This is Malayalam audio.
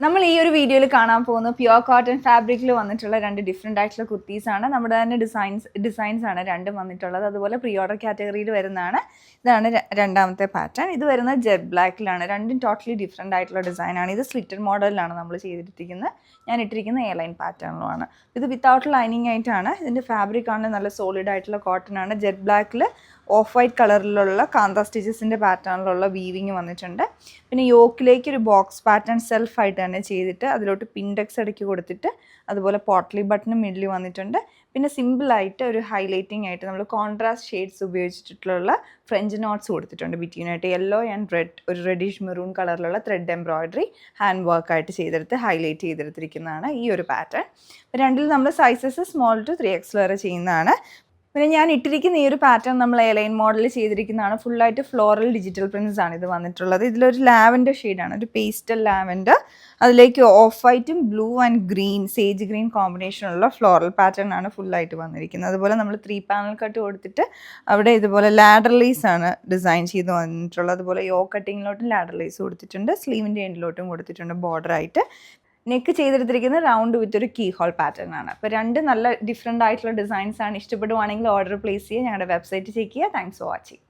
നമ്മൾ ഈ ഒരു വീഡിയോയിൽ കാണാൻ പോകുന്ന പ്യുവർ കോട്ടൺ ഫാബ്രിക്കിൽ വന്നിട്ടുള്ള രണ്ട് ഡിഫറെൻ്റ് ആയിട്ടുള്ള കുർത്തീസാണ്. നമ്മുടെ തന്നെ ഡിസൈൻസ് ആണ് രണ്ടും വന്നിട്ടുള്ളത്. അതുപോലെ പ്രീ ഓർഡർ കാറ്റഗറിയിൽ വരുന്നതാണ്. ഇതാണ് രണ്ടാമത്തെ പാറ്റേൺ. ഇത് വരുന്നത് ജെറ്റ് ബ്ലാക്കിലാണ്. രണ്ടും ടോട്ടലി ഡിഫറെൻ്റ് ആയിട്ടുള്ള ഡിസൈനാണ്. ഇത് സ്ലിറ്റഡ് മോഡലിലാണ് നമ്മൾ ചെയ്തിരിക്കുന്നത്. ഞാൻ ഇട്ടിരിക്കുന്ന എ ലൈൻ പാറ്റേണിലുമാണ്. ഇത് വിത്തൗട്ട് ലൈനിങ് ആയിട്ടാണ്. ഇതിൻ്റെ ഫാബ്രിക് ആണ് നല്ല സോളിഡ് ആയിട്ടുള്ള കോട്ടൺ ആണ്. ജെറ്റ് ബ്ലാക്കിൽ ഓഫ് വൈറ്റ് കളറിലുള്ള കാന്ത സ്റ്റിച്ചസിൻ്റെ പാറ്റേണിലുള്ള വീവിങ് വന്നിട്ടുണ്ട്. പിന്നെ യോക്കിലേക്ക് ഒരു ബോക്സ് പാറ്റേൺ സെൽഫായിട്ട് തന്നെ ചെയ്തിട്ട് അതിലോട്ട് പിൻഡെക്സ് ഇടയ്ക്ക് കൊടുത്തിട്ട് അതുപോലെ പോട്ട്ലി ബട്ടൺ മിഡിൽ വന്നിട്ടുണ്ട്. പിന്നെ സിമ്പിളായിട്ട് ഒരു ഹൈലൈറ്റിംഗ് ആയിട്ട് നമ്മൾ കോൺട്രാസ്റ്റ് ഷെയ്ഡ്സ് ഉപയോഗിച്ചിട്ടുള്ള ഫ്രഞ്ച് നോട്ട്സ് കൊടുത്തിട്ടുണ്ട്. ബിറ്റ്വീനായിട്ട് യെല്ലോ ആൻഡ് റെഡ്, ഒരു റെഡിഷ് മെറൂൺ കളറിലുള്ള ത്രെഡ് എംബ്രോയിഡറി ഹാൻഡ് വർക്കായിട്ട് ചെയ്തെടുത്ത് ഹൈലൈറ്റ് ചെയ്തെടുത്തിരിക്കുന്നതാണ് ഈ ഒരു പാറ്റേൺ. രണ്ടിൽ നമ്മൾ സൈസസ് സ്മോൾ ടു 3X വരെ ചെയ്യുന്നതാണ്. പിന്നെ ഞാൻ ഇട്ടിരിക്കുന്ന ഈ ഒരു പാറ്റേൺ നമ്മൾ എലൈൻ മോഡൽ ചെയ്തിരിക്കുന്നതാണ്. ഫുള്ളായിട്ട് ഫ്ലോറൽ ഡിജിറ്റൽ പ്രിൻസ് ആണ് ഇത് വന്നിട്ടുള്ളത്. ഇതിലൊരു ലാവൻഡർ ഷെയ്ഡാണ്, ഒരു പേസ്റ്റൽ ലാവൻഡർ, അതിലേക്ക് ഓഫ് വൈറ്റും blue and green, sage green കോമ്പിനേഷനുള്ള ഫ്ലോറൽ പാറ്റേൺ ആണ് ഫുള്ളായിട്ട് വന്നിരിക്കുന്നത്. അതുപോലെ നമ്മൾ 3 പാനൽ കട്ട് കൊടുത്തിട്ട് അവിടെ ഇതുപോലെ ലാഡർ ലേസ് ആണ് ഡിസൈൻ ചെയ്ത് വന്നിട്ടുള്ളത്. അതുപോലെ യോ കട്ടിങ്ങിലോട്ടും ലാഡർ ലേസ് കൊടുത്തിട്ടുണ്ട്, സ്ലീവിൻ്റെ എൻഡിലോട്ടും കൊടുത്തിട്ടുണ്ട് ബോർഡറായിട്ട്. നെക്ക് ചെയ്തെടുത്തിരിക്കുന്നത് റൗണ്ട് വിത്ത് ഒരു കീ ഹോൾ പാറ്റേൺ ആണ്. അപ്പോൾ രണ്ട് നല്ല ഡിഫറെൻ്റ് ആയിട്ടുള്ള ഡിസൈൻസ് ആണ്. ഇഷ്ടപ്പെടുവാണെങ്കിൽ ഓർഡർ പ്ലേസ് ചെയ്യുക. ഞങ്ങളുടെ വെബ്സൈറ്റ് ചെക്ക് ചെയ്യുക. Thanks for watching.